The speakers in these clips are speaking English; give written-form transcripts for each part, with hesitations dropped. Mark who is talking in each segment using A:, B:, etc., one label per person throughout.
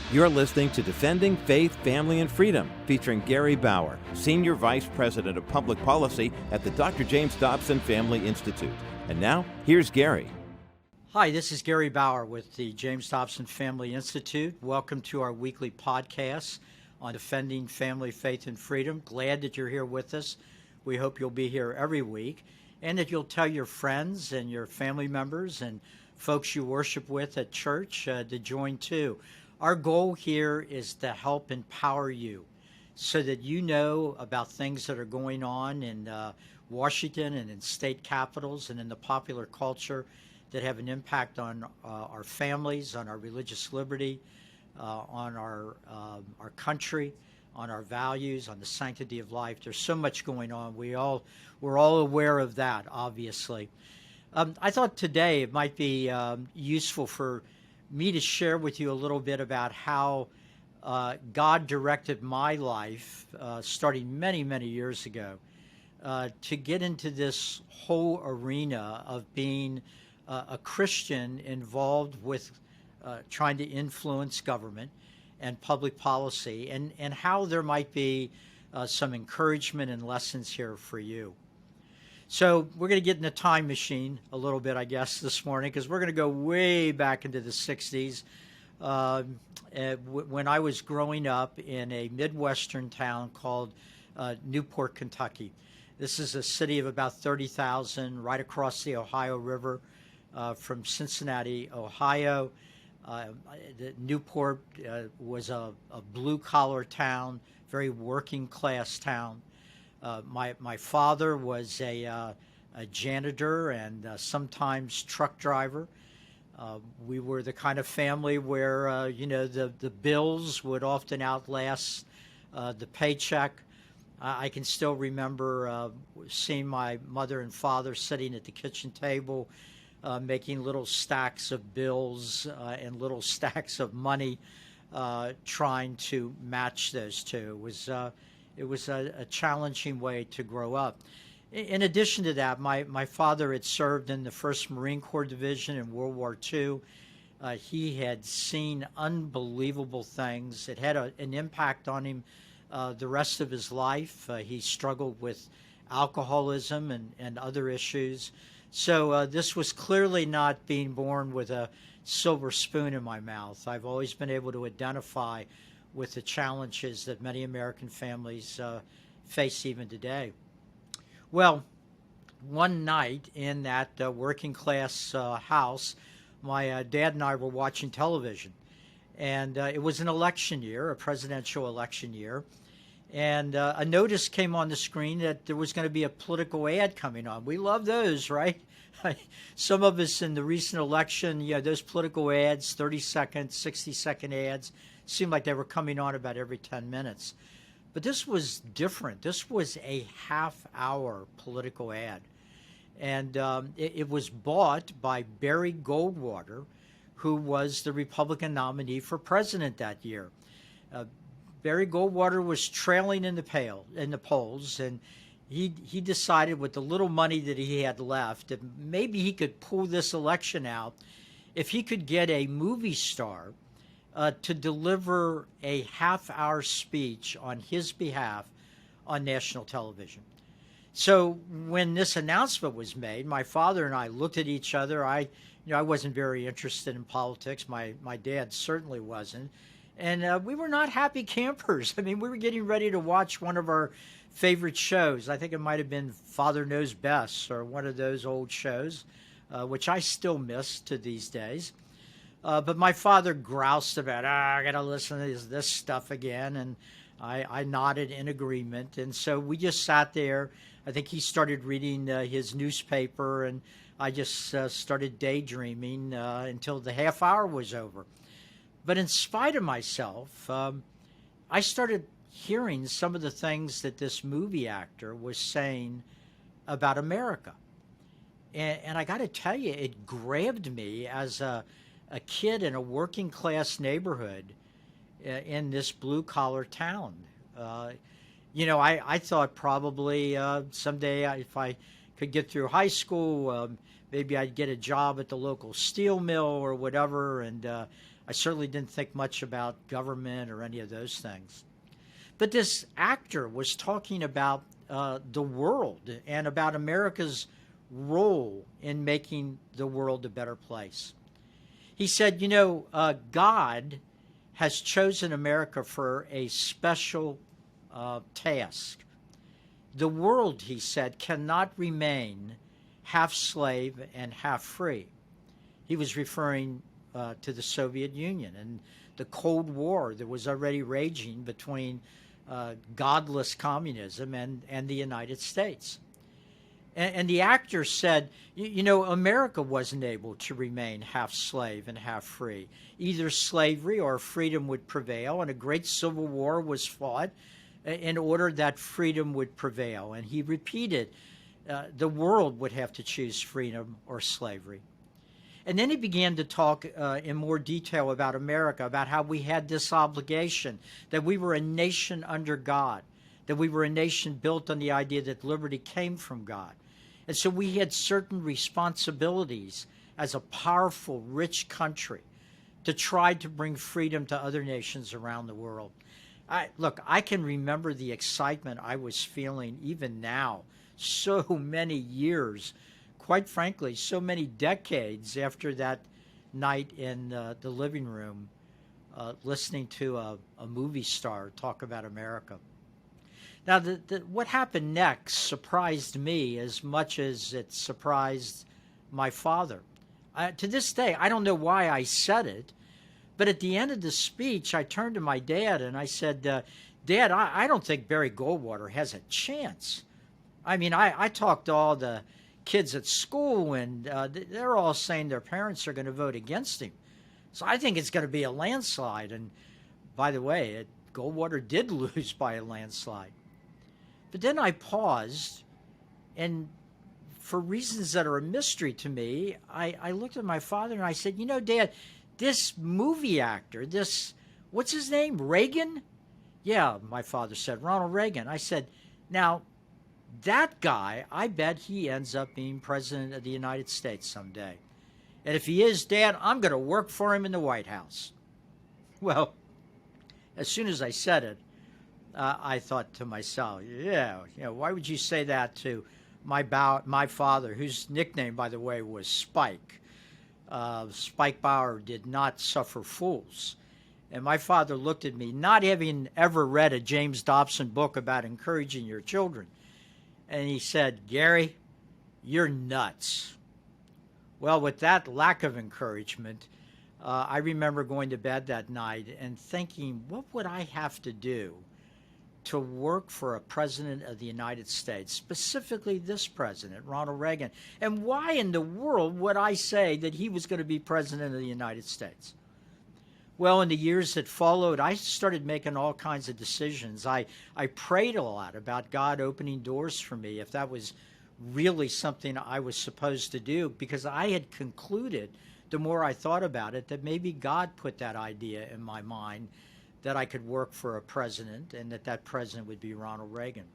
A: You're listening to Defending Faith, Family, and Freedom, featuring Gary Bauer, Senior Vice President of Public Policy at the Dr. James Dobson Family Institute. And now, here's Gary.
B: Hi, this is Gary Bauer with the James Dobson Family Institute. Welcome to our weekly podcast on defending family, faith, and freedom. Glad that you're here with us. We hope you'll be here every week and that you'll tell your friends and your family members and folks you worship with at church to join too. Our goal here is to help empower you so that you know about things that are going on in Washington and in state capitals and in the popular culture that have an impact on our families, on our religious liberty, on our country, on our values, on the sanctity of life. There's so much going on. We're all aware of that, obviously. I thought today it might be useful for me to share with you a little bit about how God directed my life, starting many, many years ago, to get into this whole arena of being a Christian involved with trying to influence government and public policy, and how there might be some encouragement and lessons here for you. So we're going to get in the time machine a little bit, I guess, this morning, because we're going to go way back into the 60s when I was growing up in a Midwestern town called Newport, Kentucky. This is a city of about 30,000 right across the Ohio River from Cincinnati, Ohio. Newport was a blue-collar town, very working-class town. My father was a janitor and sometimes truck driver. We were the kind of family where, the bills would often outlast the paycheck. I can still remember seeing my mother and father sitting at the kitchen table, making little stacks of bills and little stacks of money, trying to match those two. It was a challenging way to grow up. In addition to that, my father had served in the 1st Marine Corps Division in World War II. He had seen unbelievable things. It had an impact on him the rest of his life. He struggled with alcoholism and other issues. So this was clearly not being born with a silver spoon in my mouth. I've always been able to identify with the challenges that many American families face even today. Well, one night in that working class house, my dad and I were watching television. And it was an election year, a presidential election year. And a notice came on the screen that there was going to be a political ad coming on. We love those, right? Some of us in the recent election, those political ads, 30-second, 60-second ads, seemed like they were coming on about every 10 minutes. But this was different. This was a half-hour political ad. And it was bought by Barry Goldwater, who was the Republican nominee for president that year. Barry Goldwater was trailing in the polls, and he decided with the little money that he had left that maybe he could pull this election out if he could get a movie star to deliver a half-hour speech on his behalf on national television. So when this announcement was made, my father and I looked at each other. I wasn't very interested in politics. My dad certainly wasn't. And we were not happy campers. I mean, we were getting ready to watch one of our favorite shows. I think it might have been Father Knows Best or one of those old shows, which I still miss to these days. But my father groused about, I got to listen to this stuff again. And I nodded in agreement. And so we just sat there. I think he started reading his newspaper, and I just started daydreaming until the half hour was over. But in spite of myself, I started hearing some of the things that this movie actor was saying about America. And I got to tell you, it grabbed me as a kid in a working class neighborhood in this blue collar town. I thought probably someday if I could get through high school, maybe I'd get a job at the local steel mill or whatever, and I certainly didn't think much about government or any of those things. But this actor was talking about the world and about America's role in making the world a better place. He said, God has chosen America for a special task. The world, he said, cannot remain half slave and half free. He was referring to the Soviet Union and the Cold War that was already raging between godless communism and the United States. And the actor said, America wasn't able to remain half slave and half free. Either slavery or freedom would prevail, and a great civil war was fought in order that freedom would prevail. And he repeated, the world would have to choose freedom or slavery. And then he began to talk in more detail about America, about how we had this obligation, that we were a nation under God, that we were a nation built on the idea that liberty came from God. And so we had certain responsibilities as a powerful, rich country to try to bring freedom to other nations around the world. I can remember the excitement I was feeling even now, so many years, quite frankly, so many decades after that night in the living room, listening to a movie star talk about America. Now, what happened next surprised me as much as it surprised my father. To this day, I don't know why I said it, but at the end of the speech, I turned to my dad and I said, Dad, I don't think Barry Goldwater has a chance. I mean, I talked to all the kids at school, and they're all saying their parents are going to vote against him. So I think it's going to be a landslide. And by the way, Goldwater did lose by a landslide. But then I paused, and for reasons that are a mystery to me, I looked at my father and I said, Dad, this movie actor, what's his name, Reagan? Yeah, my father said, Ronald Reagan. I said, now, that guy, I bet he ends up being president of the United States someday. And if he is, Dad, I'm going to work for him in the White House. Well, as soon as I said it, I thought to myself, why would you say that to my father, whose nickname, by the way, was Spike? Spike Bauer did not suffer fools. And my father looked at me, not having ever read a James Dobson book about encouraging your children. And he said, Gary, you're nuts. Well, with that lack of encouragement, I remember going to bed that night and thinking, what would I have to do to work for a president of the United States, specifically this president, Ronald Reagan? And why in the world would I say that he was going to be president of the United States? Well, in the years that followed, I started making all kinds of decisions. I prayed a lot about God opening doors for me, if that was really something I was supposed to do, because I had concluded, the more I thought about it, that maybe God put that idea in my mind that I could work for a president and that president would be Ronald Reagan.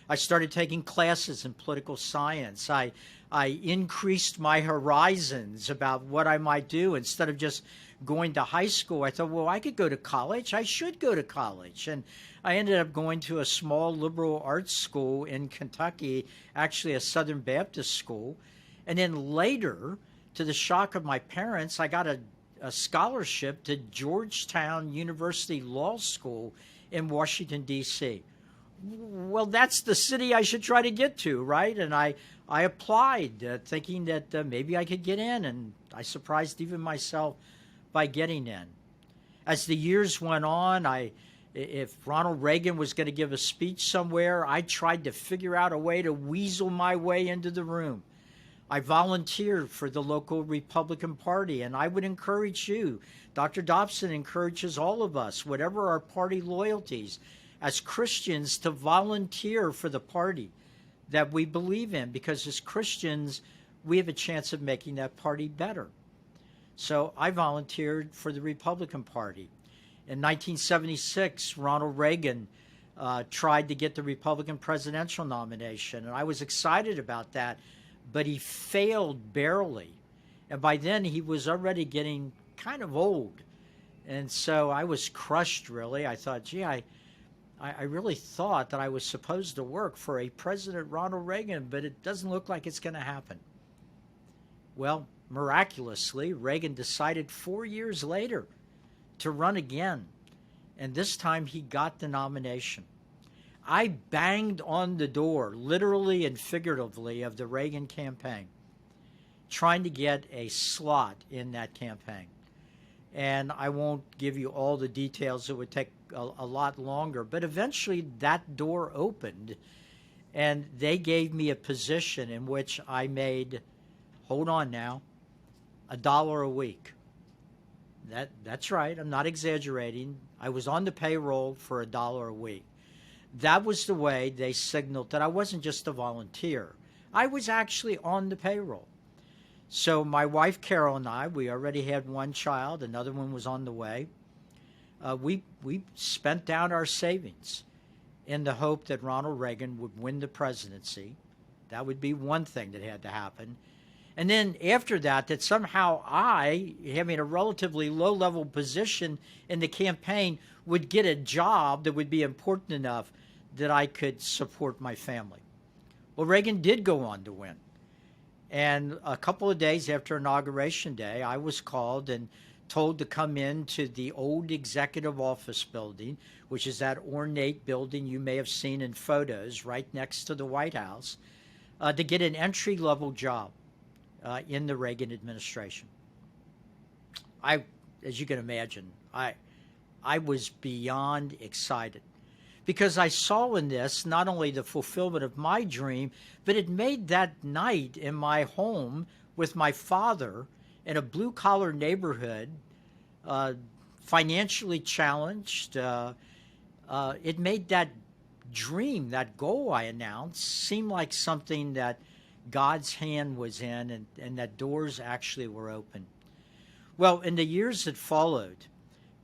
B: I started taking classes in political science. I increased my horizons about what I might do. Instead of just going to high school, I thought, well, I could go to college. I should go to college. And I ended up going to a small liberal arts school in Kentucky, actually a Southern Baptist school. And then later, to the shock of my parents, I got a scholarship to Georgetown University Law School in Washington, D.C. Well, that's the city I should try to get to, right? And I applied thinking that maybe I could get in, and I surprised even myself by getting in. As the years went on, if Ronald Reagan was going to give a speech somewhere, I tried to figure out a way to weasel my way into the room. I volunteered for the local Republican Party, and I would encourage you. Dr. Dobson encourages all of us, whatever our party loyalties, as Christians, to volunteer for the party that we believe in, because as Christians, we have a chance of making that party better. So I volunteered for the Republican Party. In 1976, Ronald Reagan tried to get the Republican presidential nomination, and I was excited about that. but he failed barely. And by then he was already getting kind of old. And so I was crushed, really. I thought, gee, I really thought that I was supposed to work for a President Ronald Reagan, but it doesn't look like it's going to happen. Well, miraculously, Reagan decided 4 years later to run again. And this time he got the nomination. I banged on the door, literally and figuratively, of the Reagan campaign, trying to get a slot in that campaign. And I won't give you all the details. It would take a lot longer. But eventually that door opened, and they gave me a position in which I made, hold on now, $1 a week. That's right. I'm not exaggerating. I was on the payroll for $1 a week. That was the way they signaled that I wasn't just a volunteer. I was actually on the payroll. So my wife Carol and I, we already had one child. Another one was on the way. We spent down our savings in the hope that Ronald Reagan would win the presidency. That would be one thing that had to happen. And then after that, that somehow I, having a relatively low-level position in the campaign, would get a job that would be important enough that I could support my family. Well, Reagan did go on to win. And a couple of days after Inauguration Day, I was called and told to come into the old Executive Office building, which is that ornate building you may have seen in photos right next to the White House, to get an entry-level job in the Reagan administration. As you can imagine, I was beyond excited, because I saw in this not only the fulfillment of my dream, but it made that night in my home with my father in a blue-collar neighborhood, financially challenged. It made that dream, that goal I announced, seem like something that God's hand was in, and that doors actually were open. Well, in the years that followed,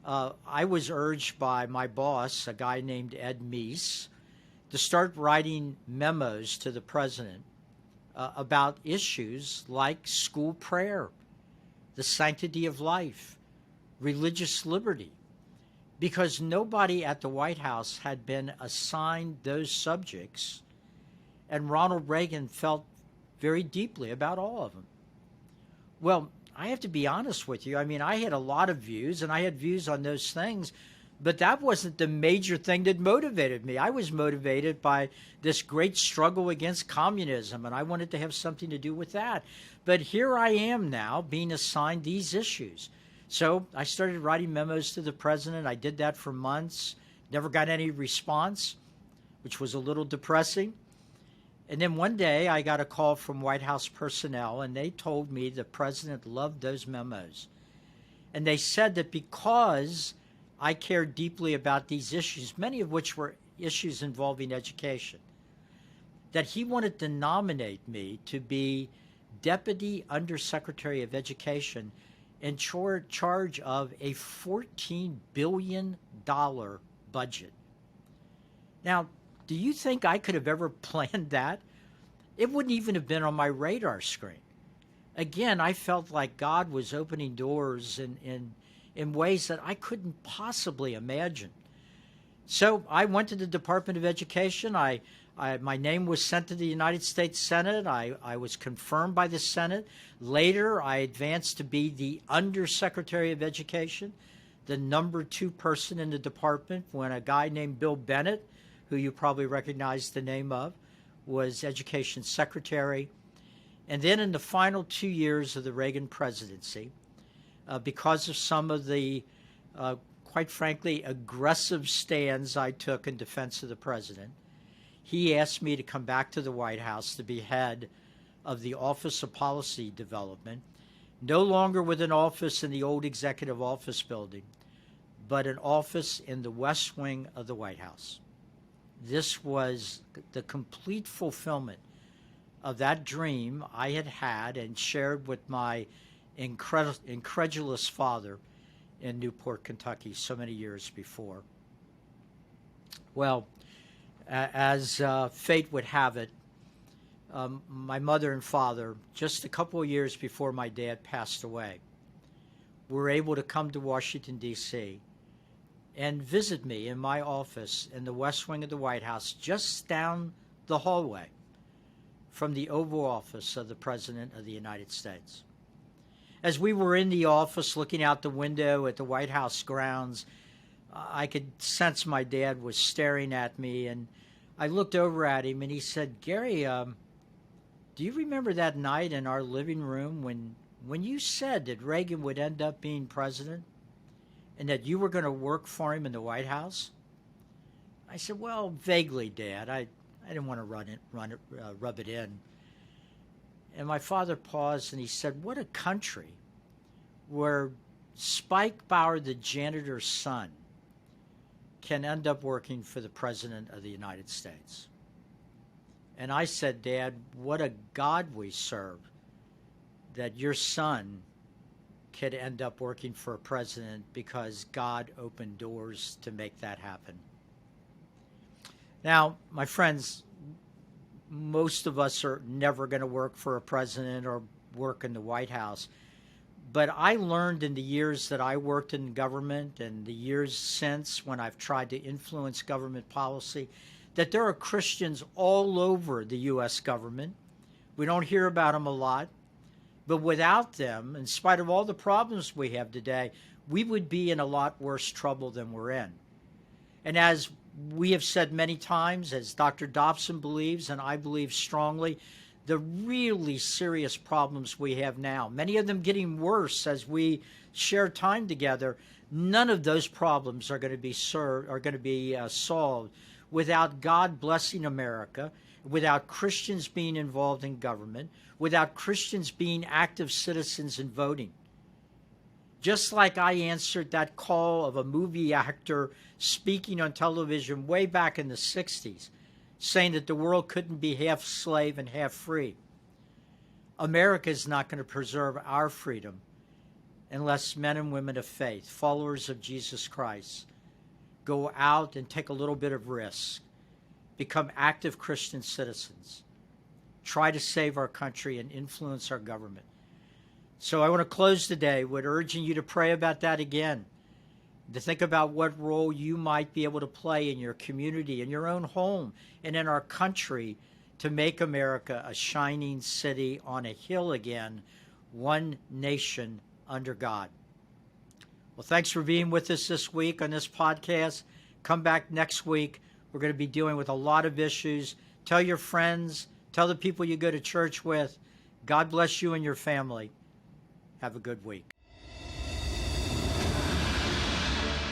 B: I was urged by my boss, a guy named Ed Meese, to start writing memos to the president about issues like school prayer, the sanctity of life, religious liberty, because nobody at the White House had been assigned those subjects, and Ronald Reagan felt very deeply about all of them. Well, I have to be honest with you. I mean, I had a lot of views, and I had views on those things, but that wasn't the major thing that motivated me. I was motivated by this great struggle against communism, and I wanted to have something to do with that. But here I am now being assigned these issues. So I started writing memos to the president. I did that for months, never got any response, which was a little depressing. And then one day I got a call from White House personnel, and they told me the president loved those memos. And they said that because I cared deeply about these issues, many of which were issues involving education, that he wanted to nominate me to be Deputy Undersecretary of Education in charge of a $14 billion budget. Now, do you think I could have ever planned that? It wouldn't even have been on my radar screen. Again, I felt like God was opening doors in ways that I couldn't possibly imagine. So I went to the Department of Education. My name was sent to the United States Senate. I was confirmed by the Senate. Later, I advanced to be the Undersecretary of Education, the number 2 person in the department, when a guy named Bill Bennett, who you probably recognize the name of, was Education Secretary. And then in the final 2 years of the Reagan presidency, because of some of the, quite frankly, aggressive stands I took in defense of the president, he asked me to come back to the White House to be head of the Office of Policy Development, no longer with an office in the old Executive Office building, but an office in the West Wing of the White House. This was the complete fulfillment of that dream I had had and shared with my incredulous father in Newport, Kentucky, so many years before. Well, as fate would have it, my mother and father, just a couple of years before my dad passed away, were able to come to Washington, D.C. and visit me in my office in the West Wing of the White House, just down the hallway from the Oval Office of the President of the United States. As we were in the office looking out the window at the White House grounds, I could sense my dad was staring at me, and I looked over at him and he said, "Gary, do you remember that night in our living room when you said that Reagan would end up being president and that you were going to work for him in the White House?" I said, "Well, vaguely, Dad. I didn't want to rub it in." And my father paused and he said, "What a country where Spike Bauer, the janitor's son, can end up working for the President of the United States." And I said, "Dad, what a God we serve, that your son could end up working for a president because God opened doors to make that happen." Now, my friends, most of us are never going to work for a president or work in the White House. But I learned in the years that I worked in government and the years since when I've tried to influence government policy that there are Christians all over the U.S. government. We don't hear about them a lot. But without them, in spite of all the problems we have today, we would be in a lot worse trouble than we're in. And as we have said many times, as Dr. Dobson believes, and I believe strongly, the really serious problems we have now, many of them getting worse as we share time together, none of those problems are going to be solved without God blessing America, without Christians being involved in government, without Christians being active citizens and voting. Just like I answered that call of a movie actor speaking on television way back in the 60s, saying that the world couldn't be half slave and half free. America is not going to preserve our freedom unless men and women of faith, followers of Jesus Christ, go out and take a little bit of risk, become active Christian citizens, try to save our country and influence our government. So I want to close today with urging you to pray about that again, to think about what role you might be able to play in your community, in your own home, and in our country to make America a shining city on a hill again, one nation under God. Well, thanks for being with us this week on this podcast. Come back next week. We're going to be dealing with a lot of issues. Tell your friends, tell the people you go to church with. God bless you and your family. Have a good week.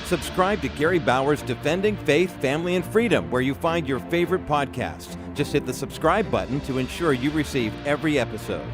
A: Subscribe to Gary Bauer's Defending Faith, Family, and Freedom, where you find your favorite podcasts. Just hit the subscribe button to ensure you receive every episode.